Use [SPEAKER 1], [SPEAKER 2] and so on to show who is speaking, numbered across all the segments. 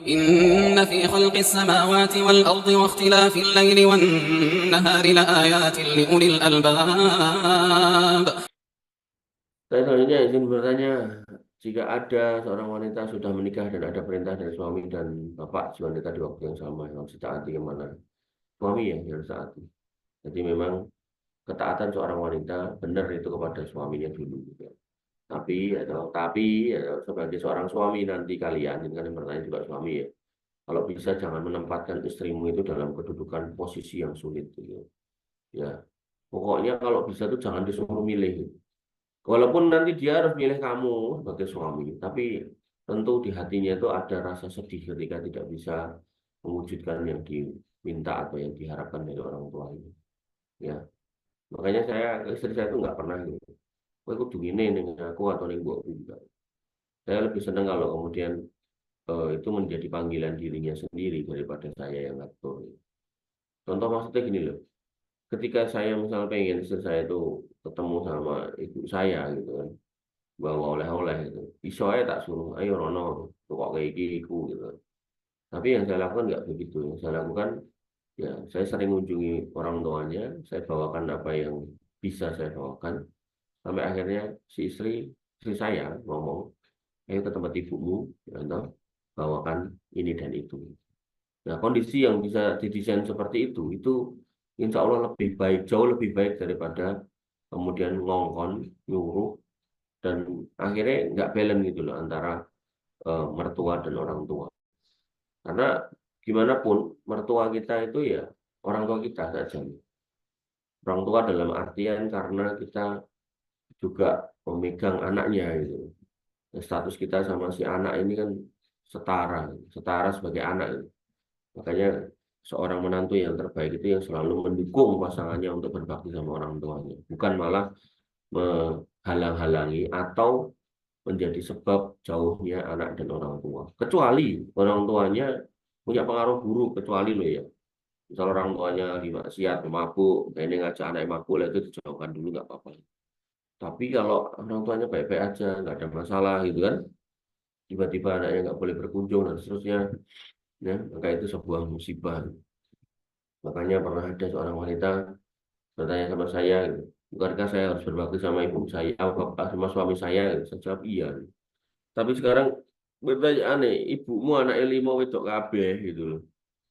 [SPEAKER 1] إن في خلق السماوات والأرض واختلاف الليل والنهار لآيات لأولي الألباب.
[SPEAKER 2] Saya selanjutnya izin bertanya, jika ada seorang wanita sudah menikah dan ada perintah dari suami dan bapak si wanita di waktu yang sama, yang harus ditaati kemana? Suami yang harus taati. Jadi memang ketaatan seorang wanita benar itu kepada suaminya dulu. Gitu. Tapi sebagai seorang suami nanti kalian, ini kan yang bertanya juga suami ya. Kalau bisa jangan menempatkan istrimu itu dalam kedudukan posisi yang sulit. Gitu. Ya, pokoknya kalau bisa tuh jangan disuruh milih. Gitu. Walaupun nanti dia harus milih kamu sebagai suami, tapi tentu di hatinya itu ada rasa sedih ketika tidak bisa mewujudkan yang diminta atau yang diharapkan dari orang tuanya. Ya, makanya saya istri saya itu nggak pernah gitu. Kok ikut begini dengan aku atau nih bu juga. Saya lebih senang kalau kemudian itu menjadi panggilan dirinya sendiri daripada saya yang ngatur. Contoh maksudnya gini loh, ketika saya misalnya pengen istri saya itu ketemu sama ibu saya gitu kan, bawa oleh-oleh gitu. Iso aja tak suruh, ayo Rono, kok kayak gitu gitu. Tapi yang saya lakukan nggak begitu. Yang saya lakukan, ya saya sering mengunjungi orang tuanya, saya bawakan apa yang bisa saya bawakan. Sampai akhirnya si istri saya ngomong, ayo ke tempat ibumu, ya, toh, bawakan ini dan itu. Nah, kondisi yang bisa didesain seperti itu insya Allah lebih baik, jauh lebih baik daripada kemudian ngongkon, nyuruh, dan akhirnya nggak balance gitu loh antara mertua dan orang tua. Karena gimana pun mertua kita itu ya orang tua kita saja. Orang tua dalam artian karena kita juga memegang anaknya gitu. Status kita sama si anak ini kan setara sebagai anak gitu. Makanya seorang menantu yang terbaik itu yang selalu mendukung pasangannya untuk berbakti sama orang tuanya, bukan malah menghalang-halangi atau menjadi sebab jauhnya anak dan orang tua. Kecuali orang tuanya punya pengaruh buruk, kecuali loh ya. Misal orang tuanya maksiat, mabuk, ini ngajak anak mabuk, itu dijauhkan dulu nggak apa-apa. Tapi kalau orang tuanya baik-baik aja, nggak ada masalah gitu kan, tiba-tiba anaknya nggak boleh berkunjung dan seterusnya, ya, maka itu sebuah musibah. Makanya pernah ada seorang wanita bertanya sama saya, bukankah saya harus berbakti sama ibu saya, bapak sama suami saya? Saya jawab iya. Tapi sekarang bertanya aneh, ibumu anak lima wedok kabeh gitu loh.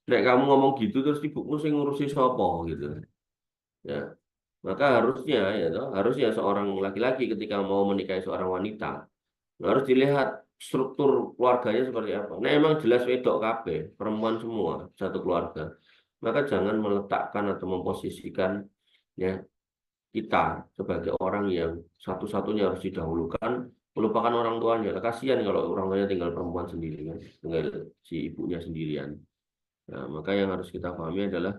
[SPEAKER 2] Nek kamu ngomong gitu terus ibumu sing ngurusi sopo gitu. Ya, maka harusnya ya toh, harusnya seorang laki-laki ketika mau menikahi seorang wanita harus dilihat struktur keluarganya seperti apa. Nah, emang jelas wedok kabeh, perempuan semua satu keluarga. Maka jangan meletakkan atau memposisikan ya kita sebagai orang yang satu-satunya harus didahulukan, melupakan orang tuanya. Kasihan kalau orang tuanya tinggal perempuan sendiri kan, tinggal si ibunya sendirian. Nah, maka yang harus kita pahami adalah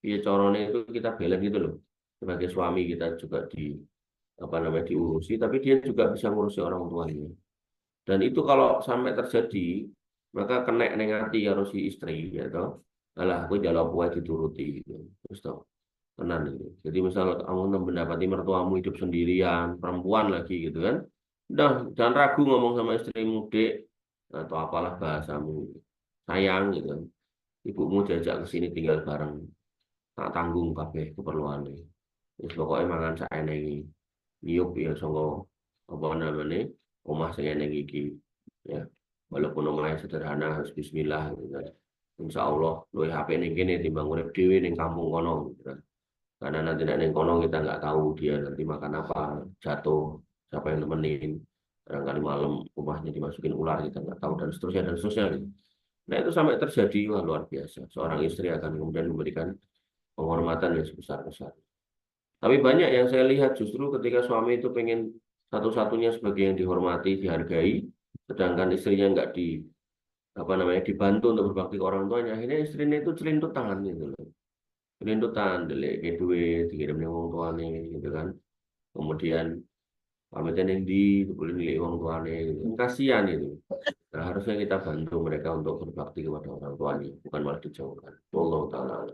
[SPEAKER 2] ya corone itu kita balance gitu loh. Sebagai suami kita juga apa namanya diurusi, tapi dia juga bisa ngurusi orang tuanya. Dan itu kalau sampai terjadi, maka kena nengati harus si istri ya toh. Alah, aku jalan buat dituruti gitu. Terus toh tenan itu. Jadi misal kamu mendapati mertuamu hidup sendirian, perempuan lagi gitu kan. Udah, jangan ragu ngomong sama istrimu, Dek, atau apalah bahasamu. Sayang gitu kan. Ibumu diajak ke sini tinggal bareng. Tak tanggung kabeh keperluannya. Terus pokoknya mangan saenenge. Niup ya songo apa namanya? Omah sing eneng iki. Ya. Walaupun omahnya sederhana harus bismillah gitu kan. Insya Allah luwih HP ning kene timbang urip dhewe ning kampung kono gitu kan. Karena nanti neng kono kita nggak tahu dia nanti makan apa, jatuh, siapa yang nemenin. Barangkali malam rumahnya dimasukin ular kita nggak tahu dan seterusnya dan seterusnya. Gitu. Nah itu sampai terjadi wah, luar biasa. Seorang istri akan kemudian memberikan penghormatan yang sebesar-besar. Tapi banyak yang saya lihat justru ketika suami itu pengen satu-satunya sebagai yang dihormati, dihargai, sedangkan istrinya nggak apa namanya dibantu untuk berbakti ke orang tuanya, akhirnya istrinya itu celintut tangan gitu loh. Celintut tangan, delik duit, dikirim ning wong tuane gitu kan. Kemudian pamitan yang boleh milik wong tuane gitu. Kasihan itu. Nah, harusnya kita bantu mereka untuk berbakti kepada orang tuanya, bukan malah dijauhkan. Wallahu taala.